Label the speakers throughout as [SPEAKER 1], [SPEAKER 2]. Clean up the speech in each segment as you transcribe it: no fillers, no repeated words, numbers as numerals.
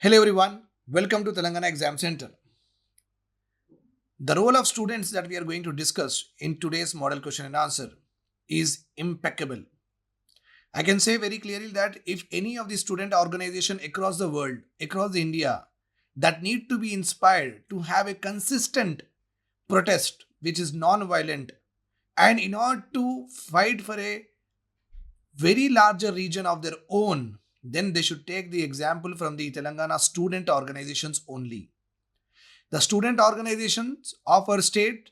[SPEAKER 1] Hello everyone, welcome to Telangana Exam Center. The role of students that we are going to discuss in today's model question and answer is impeccable. I can say very clearly that if any of the student organization across the world, across India, that need to be inspired to have a consistent protest which is non-violent, and in order to fight for a very larger region of their own, then they should take the example from the Telangana student organizations only. The student organizations of our state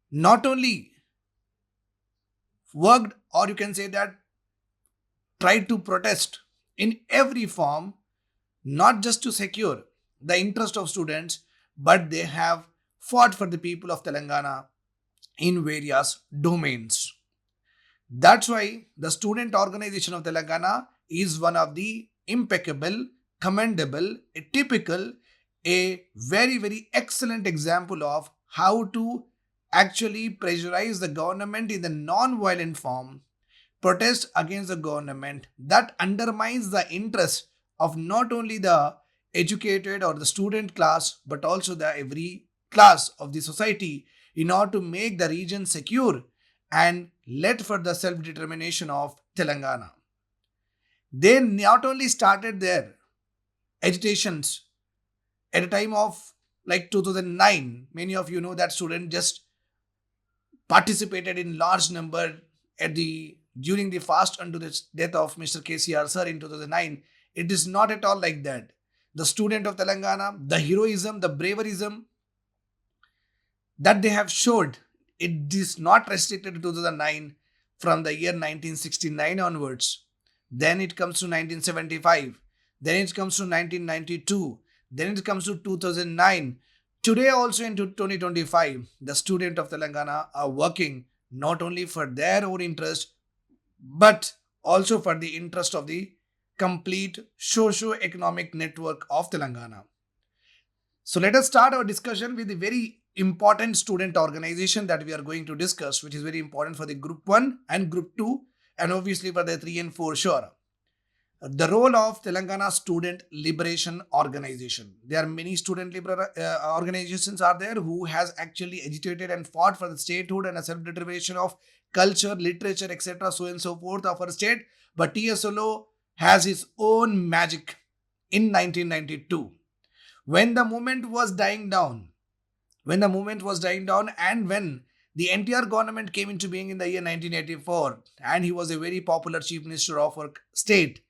[SPEAKER 1] not only worked, or you can say that tried to protest in every form, not just to secure the interest of students, but they have fought for the people of Telangana in various domains. That's why the student organization of Telangana is one of the impeccable, commendable, a typical, a very, very excellent example of how to actually pressurize the government in the non-violent form, protest against the government that undermines the interest of not only the educated or the student class, but also the every class of the society in order to make the region secure and let for the self-determination of Telangana. They not only started their agitations at a time of like 2009. Many of you know that students just participated in large number at the during the fast unto the death of Mr. KCR sir in 2009. It is not at all like that. The student of Telangana, the heroism, the braverism that they have showed, it is not restricted to 2009. From the year 1969 onwards, then it comes to 1975, then it comes to 1992, then it comes to 2009. Today also into 2025, the student of Telangana are working not only for their own interest, but also for the interest of the complete socio-economic network of Telangana. So let us start our discussion with the very important student organization that we are going to discuss, which is very important for the Group 1 and Group 2, and obviously for the 3 and 4 sure. The role of Telangana Student Liberation Organization. There are many student organizations are there who has actually agitated and fought for the statehood and a self-determination of culture, literature, etc., so and so forth of our state. But TSLO has its own magic in 1992. When the movement was dying down, and when the NTR government came into being in the year 1984, and he was a very popular chief minister of our state,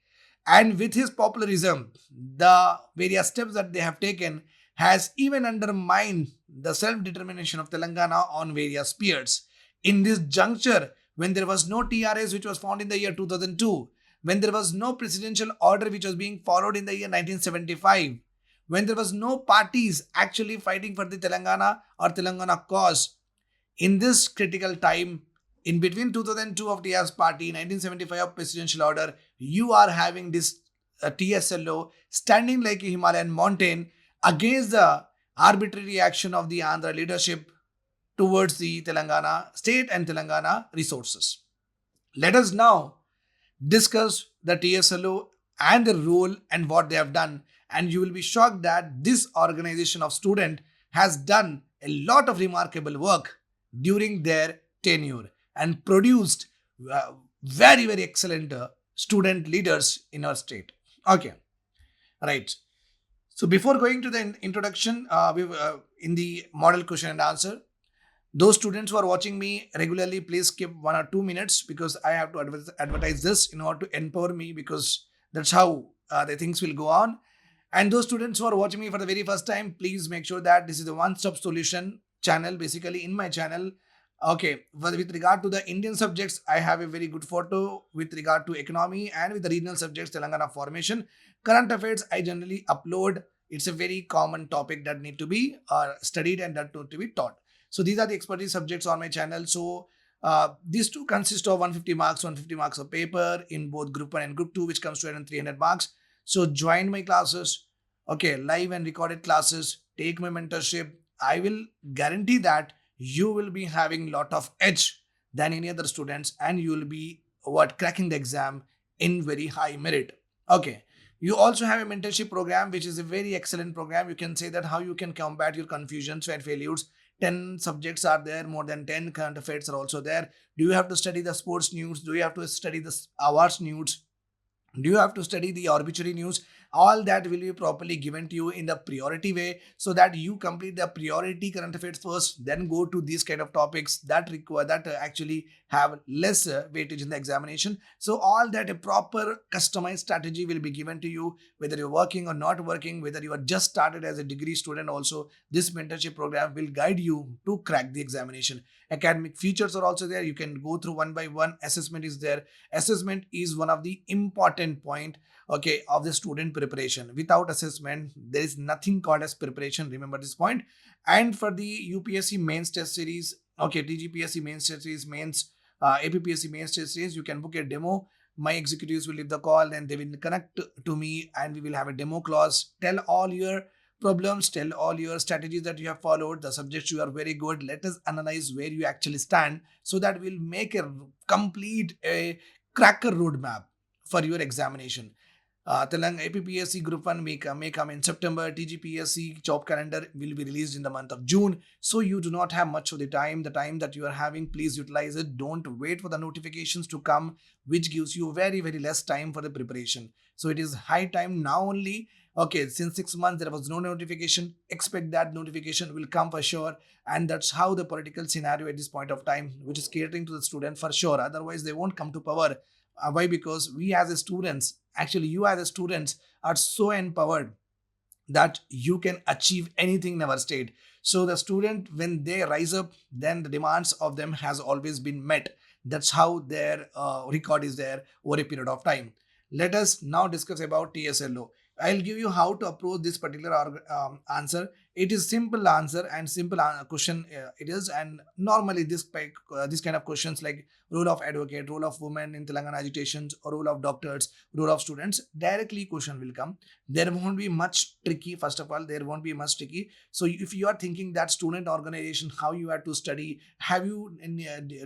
[SPEAKER 1] and with his popularism, the various steps that they have taken has even undermined the self-determination of Telangana on various spheres. In this juncture, when there was no TRS which was found in the year 2002, when there was no presidential order which was being followed in the year 1975, when there was no parties actually fighting for the Telangana or Telangana cause, in this critical time, in between 2002 of TRS party, 1975 of presidential order, you are having this TSLO standing like a Himalayan mountain against the arbitrary action of the Andhra leadership towards the Telangana state and Telangana resources. Let us now discuss the TSLO and the role and what they have done, and you will be shocked that this organization of student has done a lot of remarkable work during their tenure and produced very, very excellent student leaders in our state. Okay, right. So before going to the introduction, in the model question and answer, those students who are watching me regularly, please skip 1 or 2 minutes because I have to advertise this in order to empower me, because that's how the things will go on. And those students who are watching me for the very first time, please make sure that this is the one-stop solution channel, basically in my channel. Okay, with regard to the Indian subjects, I have a very good photo with regard to economy, and with the regional subjects, Telangana formation. Current affairs, I generally upload. It's a very common topic that need to be studied and that need to be taught. So these are the expertise subjects on my channel. So these two consist of 150 marks of paper in both Group 1 and Group 2, which comes to around 300 marks. So join my classes, okay, live and recorded classes, take my mentorship. I will guarantee that you will be having lot of edge than any other students, and you will be cracking the exam in very high merit. Okay, You also have a mentorship program, which is a very excellent program. You can say that how you can combat your confusions and failures. 10 subjects are there, more than 10 current affairs are also there. Do you have to study the sports news? Do you have to study the awards news? Do you have to study the arbitrary news? All that will be properly given to you in the priority way, so that you complete the priority current affairs first, then go to these kind of topics that require that actually have less weightage in the examination. So all that a proper customized strategy will be given to you, whether you're working or not working, whether you are just started as a degree student. Also, this mentorship program will guide you to crack the examination. Academic features are also there. You can go through one by one. Assessment is there. Assessment is one of the important point, okay, of the student preparation. Without assessment, there is nothing called as preparation. Remember this point. And for the UPSC mains test series, okay, TGPSC mains test series, mains APPSC mains test series, you can book a demo. My executives will leave the call and they will connect to me, and we will have a demo class. Tell all your problems, tell all your strategies that you have followed, the subjects you are very good. Let us analyze where you actually stand, so that we'll make a complete a cracker roadmap for your examination. APPSC Group 1 may come in September. TGPSC job calendar will be released in the month of June. So you do not have much of the time. The time that you are having, please utilize it. Don't wait for the notifications to come, which gives you very, very less time for the preparation. So it is high time now only. Okay, since 6 months there was no notification. Expect that notification will come for sure. And that's how the political scenario at this point of time, which is catering to the student for sure. Otherwise, they won't come to power. Why? Because we as a students, actually you as a students, are so empowered that you can achieve anything in our state. So the student, when they rise up, then the demands of them has always been met. That's how their record is there over a period of time. Let us now discuss about TSLO. I'll give you how to approach this particular answer. It is simple answer and simple question it is. And normally this kind of questions like role of advocate, role of women in Telangana agitations, or role of doctors, role of students, directly question will come. There won't be much tricky. First of all, there won't be much tricky. So if you are thinking that student organization, how you have to study, have you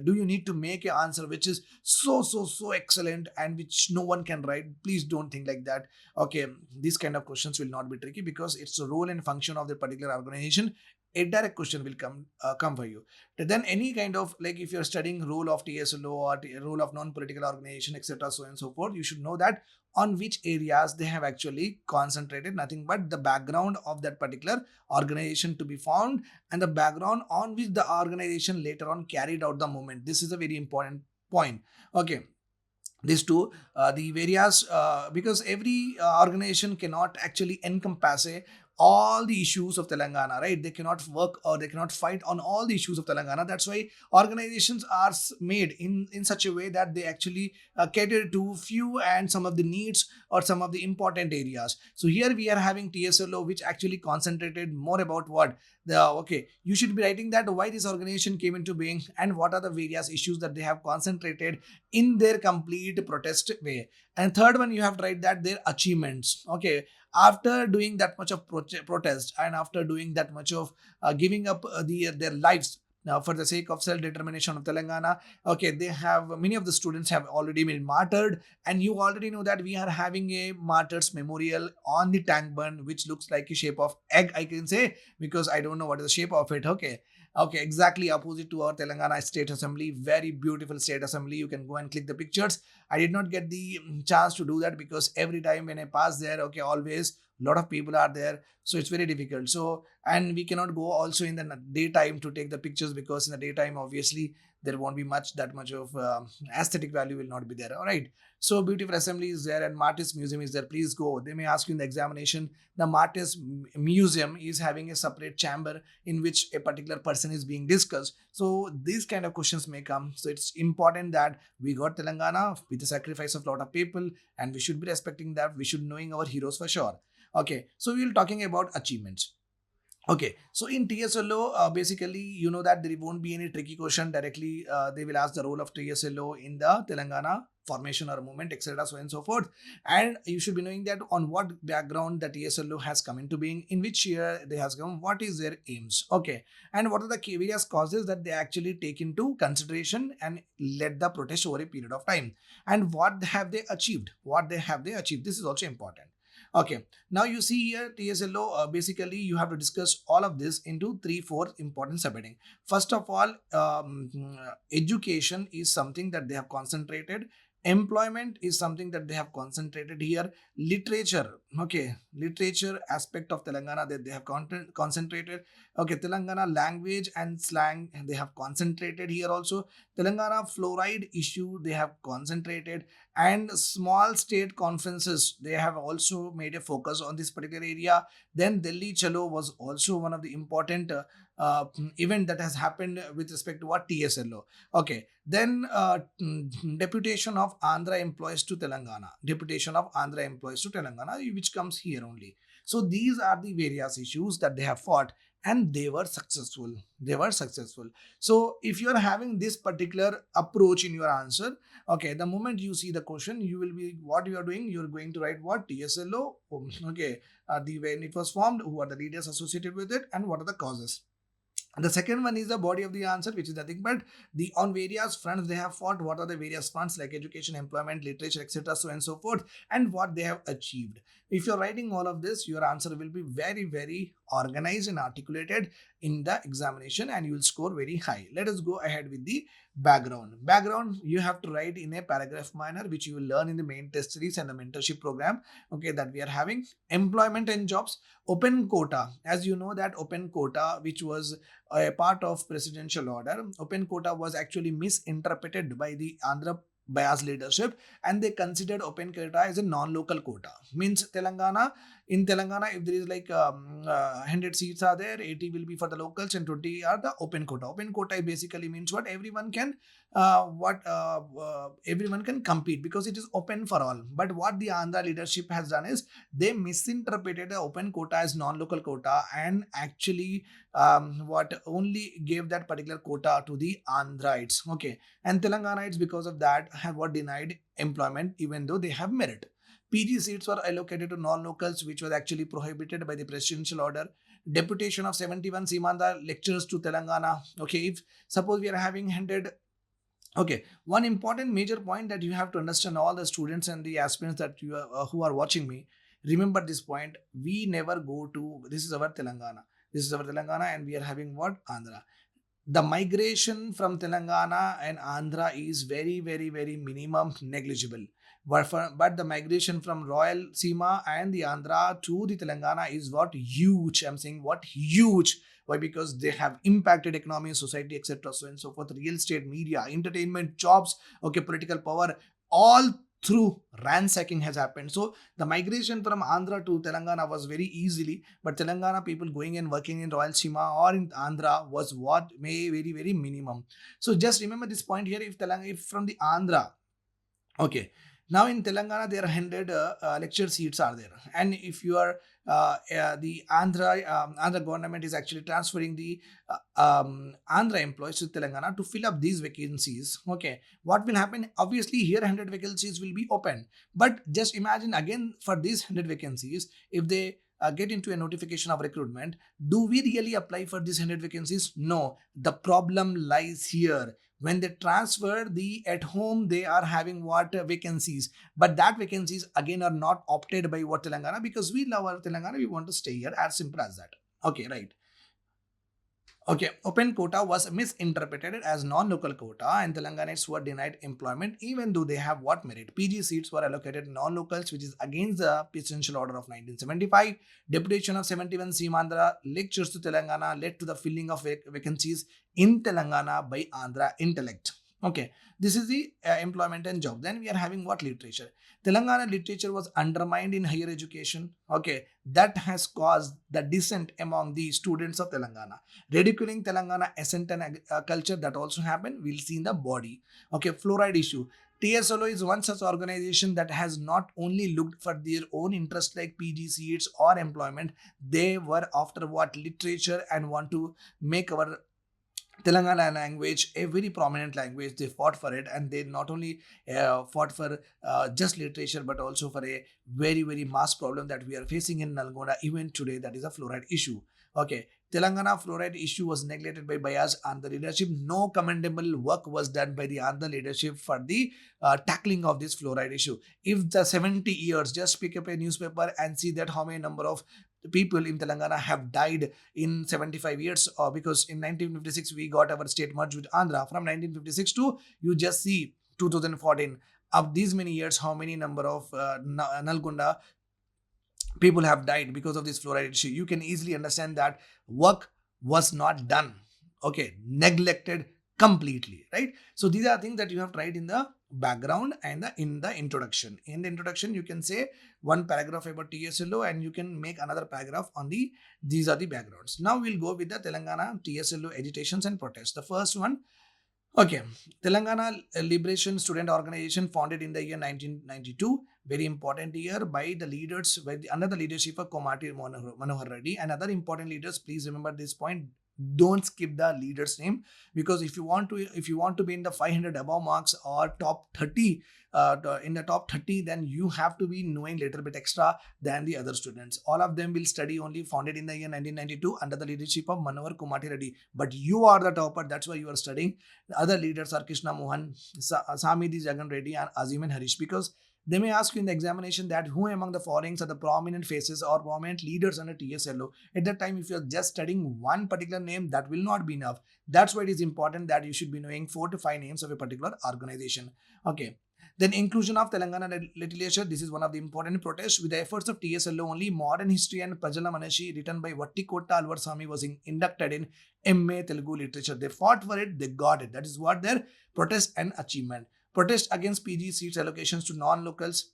[SPEAKER 1] do you need to make an answer which is so excellent and which no one can write? Please don't think like that. Okay, these kind of questions will not be tricky, because it's a role and function of the particular organization. A direct question will come for you. Then any kind of, like, if you're studying role of TSLO or role of non-political organization, etc., so on and so forth, you should know that on which areas they have actually concentrated. Nothing but the background of that particular organization to be found, and the background on which the organization later on carried out the movement. This is a very important point. Okay, these two the various because every organization cannot actually encompass all the issues of Telangana, right? They cannot work or they cannot fight on all the issues of Telangana. That's why organizations are made in such a way that they actually cater to few and some of the needs or some of the important areas. So here we are having TSLO, which actually concentrated more about what the, okay, you should be writing that why this organization came into being and what are the various issues that they have concentrated in their complete protest way. And third one, you have to write that their achievements. Okay, after doing that much of protest, and after doing that much of giving up their lives now for the sake of self-determination of Telangana, okay, they have, many of the students have already been martyred. And you already know that we are having a martyrs memorial on the tank bun, which looks like a shape of egg, I can say, because I don't know what is the shape of it. Okay, exactly opposite to our Telangana State Assembly. Very beautiful State Assembly. You can go and click the pictures. I did not get the chance to do that, because every time when I pass there, okay, always a lot of people are there. So it's very difficult. So, and we cannot go also in the daytime to take the pictures, because in the daytime, obviously, there won't be that much of aesthetic value will not be there. All right. So beautiful assembly is there, and Martyrs Museum is there. Please go. They may ask you in the examination. The Martyrs Museum is having a separate chamber in which a particular person is being discussed. So these kind of questions may come. So it's important that we got Telangana with the sacrifice of a lot of people, and we should be respecting that. We should knowing our heroes for sure. Okay, so we'll talking about achievements. Okay, so in TSLO, basically, you know that there won't be any tricky question directly. They will ask the role of TSLO in the Telangana formation or movement, etc., so on and so forth. And you should be knowing that on what background the TSLO has come into being, in which year they has come, what is their aims, okay, and what are the various causes that they actually take into consideration and led the protest over a period of time, and what have they achieved. This is also important. Okay, now you see here TSLO, basically you have to discuss all of this into 3-4 important subheading. First of all, education is something that they have concentrated. Employment is something that they have concentrated here. Literature, okay, literature aspect of Telangana that they have concentrated. Okay, Telangana language and slang they have concentrated here also. Telangana fluoride issue they have concentrated, and small state conferences they have also made a focus on this particular area. Then Delhi Chalo was also one of the important event that has happened with respect to what TSLO. Okay, then deputation of Andhra employees to Telangana, deputation of Andhra employees to Telangana, which comes here only. So these are the various issues that they have fought, and they were successful. They were successful. So if you are having this particular approach in your answer, okay, the moment you see the question, you will be, what you are doing, you're going to write what TSLO, okay, the when it was formed, who are the leaders associated with it, and what are the causes. And the second one is the body of the answer, which is nothing but the on various fronts they have fought. What are the various fronts like education, employment, literature, etc., so and so forth, and what they have achieved. If you're writing all of this, your answer will be very, very organized and articulated in the examination, and you will score very high. Let us go ahead with the background. Background you have to write in a paragraph manner, which you will learn in the main test series and the mentorship program. Okay, that we are having. Employment and jobs. Open quota, as you know that open quota, which was a part of presidential order. Open quota was actually misinterpreted by the Andhra bias leadership, and they considered open quota as a non-local quota. Means Telangana, in Telangana, if there is like 100 seats are there, 80 will be for the locals and 20 are the open quota. Open quota basically means what everyone can everyone can compete because it is open for all. But what the Andhra leadership has done is they misinterpreted the open quota as non-local quota, and actually what only gave that particular quota to the Andhrites. Okay, and Telanganites because of that have what denied employment even though they have merit. PG seats were allocated to non-locals, which was actually prohibited by the presidential order. Deputation of 71 Simanda lectures to Telangana. Okay, if suppose we are having 100. Okay, one important major point that you have to understand, all the students and the aspirants that you are, who are watching me, remember this point. We never go to, this is our Telangana. This is our Telangana, and we are having what? Andhra. The migration from Telangana and Andhra is very, very, very minimum, negligible. But the migration from Royal Seema and the Andhra to the Telangana is what? Huge. I'm saying what? Huge. Why? Because they have impacted economy, society, etc., so and so forth. Real estate, media, entertainment, jobs, okay, political power, all through ransacking has happened. So the migration from Andhra to Telangana was very easily, but Telangana people going and working in Royal Seema or in Andhra was what may very, very minimum. So just remember this point here. If from the Andhra, okay. Now in Telangana, there are 100 lecture seats are there, and if you are the Andhra government is actually transferring the Andhra employees to Telangana to fill up these vacancies. Okay, what will happen? Obviously, here 100 vacancies will be open, but just imagine again for these 100 vacancies, if they get into a notification of recruitment, do we really apply for these 100 vacancies? No, the problem lies here. When they transfer the at home, they are having what vacancies, but that vacancies again are not opted by what Telangana, because we love our Telangana, we want to stay here, as simple as that. Okay, right. Okay, open quota was misinterpreted as non-local quota, and Telanganites were denied employment even though they have what merit. PG seats were allocated non-locals, which is against the presidential order of 1975. Deputation of 71 Seemandhra lectures to Telangana led to the filling of vacancies in Telangana by Andhra intellect. Okay, this is the employment and job. Then we are having what? Literature. Telangana literature was undermined in higher education. Okay, that has caused the dissent among the students of Telangana. Ridiculing Telangana accent and culture, that also happened. We'll see in the body. Okay, fluoride issue. TSLO is one such organization that has not only looked for their own interest like PG seats or employment, they were after what? Literature, and want to make our Telangana language a very prominent language. They fought for it, and they not only fought for just literature, but also for a very, very mass problem that we are facing in Nalgonda even today, that is a fluoride issue. Okay, Telangana fluoride issue was neglected by bias Andhra leadership. No commendable work was done by the Andhra leadership for the tackling of this fluoride issue. If the 70 years, just pick up a newspaper and see that how many number of people in Telangana have died in 75 years, because in 1956 we got our state merged with Andhra. From 1956 to, you just see 2014, of these many years, how many number of Nalgonda people have died because of this fluoride issue. You can easily understand that work was not done, okay, neglected completely, right? So these are things that you have tried in the background and in the introduction. In the introduction, you can say one paragraph about TSLO and you can make another paragraph on the, these are the backgrounds. Now we'll go with the Telangana TSLO agitations and protests. The first one, okay, Telangana Liberation Student Organization founded in the year 1992, very important year, by the leaders, under the leadership of Komati Manohar Reddy and other important leaders. Please remember this point. Don't skip the leader's name, because if you want to be in the 500 above marks or top 30, in the top 30, then you have to be knowing little bit extra than the other students. All of them will study only, founded in the year 1992 under the leadership of Manohar Kumati Reddy. But you are the topper, that's why you are studying. The other leaders are Krishna Mohan, Samidi Jagan Reddy and Azim and Harish, because they may ask you in the examination that who among the following are the prominent faces or prominent leaders under TSLO. At that time, if you're just studying one particular name, that will not be enough. That's why it is important that you should be knowing 4 to 5 names of a particular organization. Okay. Then inclusion of Telangana legislature. This is one of the important protests. With the efforts of TSLO only, modern history and Prajala Manashi written by Vattikota Alvar Swami was inducted in MA Telugu literature. They fought for it, they got it. That is what their protest and achievement. Protest against PG seats allocations to non-locals.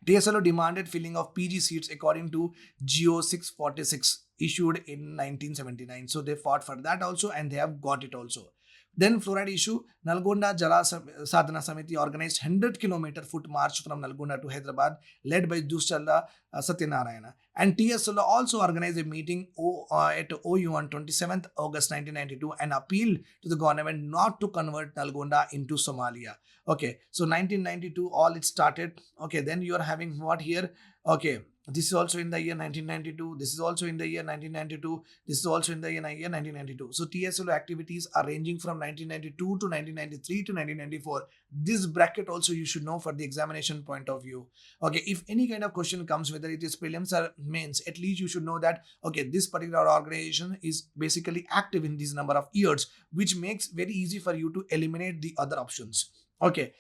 [SPEAKER 1] TSLO demanded filling of PG seats according to GO 646 issued in 1979. So they fought for that also and they have got it also. Then fluoride issue, Nalgonda Jala Sadhana Samiti organized 100-kilometer foot march from Nalgonda to Hyderabad, led by Duschalla Satyanarayana. And TSLO also organized a meeting at OU on 27th August 1992 and appealed to the government not to convert Nalgonda into Somalia. Okay, so 1992 all it started. Okay, then you are having what here? Okay, this is also in the year 1992. This is also in the year 1992. This is also in the year 1992. So TSLO activities are ranging from 1992 to 1993 to 1994. This bracket also you should know for the examination point of view. Okay, if any kind of question comes, whether it is prelims or mains, at least you should know that, okay, this particular organization is basically active in this number of years, which makes very easy for you to eliminate the other options. Okay.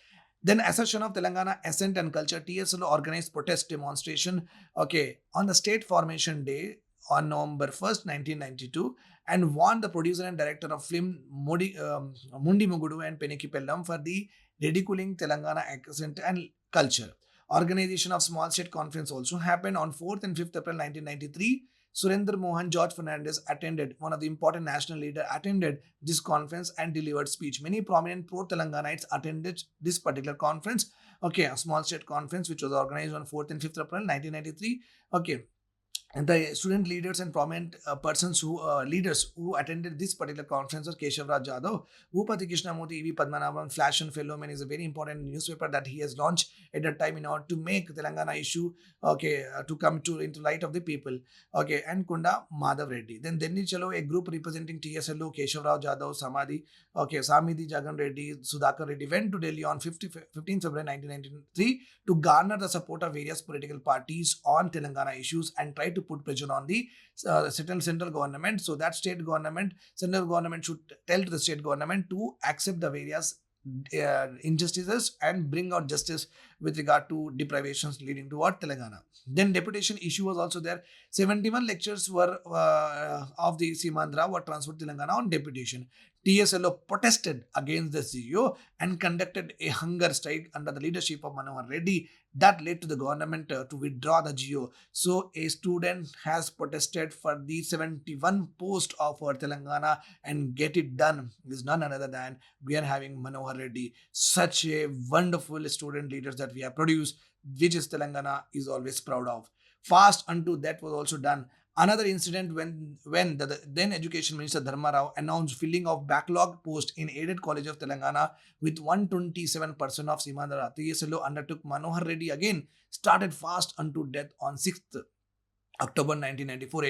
[SPEAKER 1] Then assertion of Telangana Ascent and Culture. TSLO organized protest demonstration, okay, on the state formation day on November 1st, 1992 and warned the producer and director of film Mundi Mugudu and Peniki Pellam for the ridiculing Telangana Ascent and Culture. Organization of small state conference also happened on 4th and 5th April 1993. Surendra Mohan George Fernandez attended, one of the important national leader attended this conference and delivered speech. Many prominent pro-Telanganites attended this particular conference. Okay, a small state conference which was organized on 4th and 5th April 1993. Okay. And the student leaders and prominent persons who leaders who attended this particular conference are Keshav Raj Jadhav, Bhupati Krishnamurthy, E.V. Padmanabhan, Flash and Fellowman is a very important newspaper that he has launched at that time in order to make Telangana issue, okay, to come to into light of the people. Okay, and Kunda Madhav Reddy. Then Denni Chalo, a group representing TSLO, Keshav Raj Jadhav, Samidi Jagan Reddy, Sudhakar Reddy went to Delhi on 15th February 1993 to garner the support of various political parties on Telangana issues and try to put pressure on the central government, so that central government should tell to the state government to accept the various injustices and bring out justice with regard to deprivations leading to what Telangana. Then deputation issue was also there. 71 lectures were of the Simandra were transferred to Telangana on deputation. TSLO protested against the CEO and conducted a hunger strike under the leadership of Manohar Reddy that led to the government to withdraw the GO. So a student has protested for the 71 post of our Telangana and get it done is none other than we are having Manohar Reddy, such a wonderful student leaders that we have produced, which is Telangana is always proud of. Fast unto that was also done. Another incident when the then Education Minister Dharma Rao announced filling of backlog post in aided college of Telangana with 127% of Simandara. TSLO undertook Manohar Reddy again started fast unto death on 6th October 1994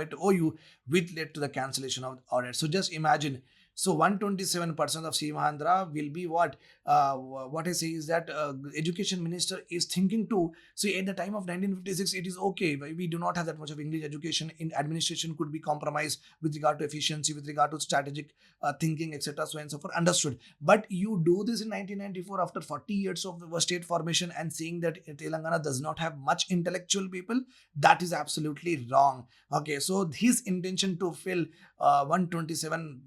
[SPEAKER 1] at OU, which led to the cancellation of the audit. So just imagine. So 127% of Simhandra will be what I say is that education minister is thinking to see at the time of 1956 it is okay. We do not have that much of English education in administration could be compromised with regard to efficiency, with regard to strategic thinking, etc. So and so forth. Understood. But you do this in 1994 after 40 years of state formation and seeing that Telangana does not have much intellectual people, that is absolutely wrong. Okay, so his intention to fill 127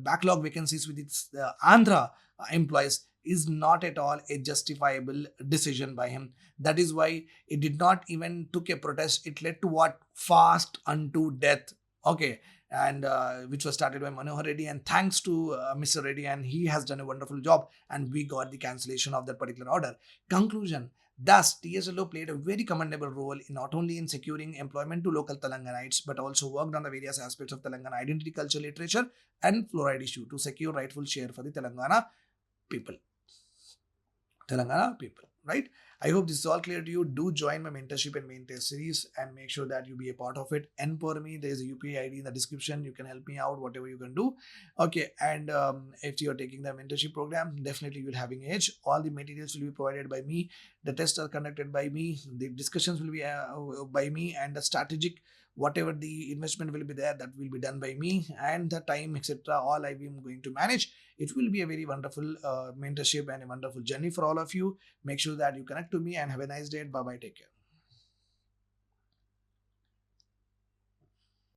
[SPEAKER 1] backlog vacancies with its Andhra employees is not at all a justifiable decision by him. That is why it did not even took a protest. It led to what? Fast unto death. Okay, and which was started by Manohar Reddy, and thanks to Mr. Reddy, and he has done a wonderful job, and we got the cancellation of that particular order. Conclusion. Thus, TSLO played a very commendable role in not only in securing employment to local Telanganites, but also worked on the various aspects of Telangana identity, culture, literature, and fluoride issue to secure rightful share for the people. Telangana people, right? I hope this is all clear to you. Do join my mentorship and main test series and make sure that you be a part of it. Empower me. There is a UPI ID in the description. You can help me out, whatever you can do. Okay, and if you are taking the mentorship program, definitely you will having edge. All the materials will be provided by me. The tests are conducted by me. The discussions will be by me, and the strategic whatever the investment will be there, that will be done by me, and the time, etc. all I am going to manage. It will be a very wonderful mentorship and a wonderful journey for all of you. Make sure that you connect to me and have a nice day. Bye bye. Take care.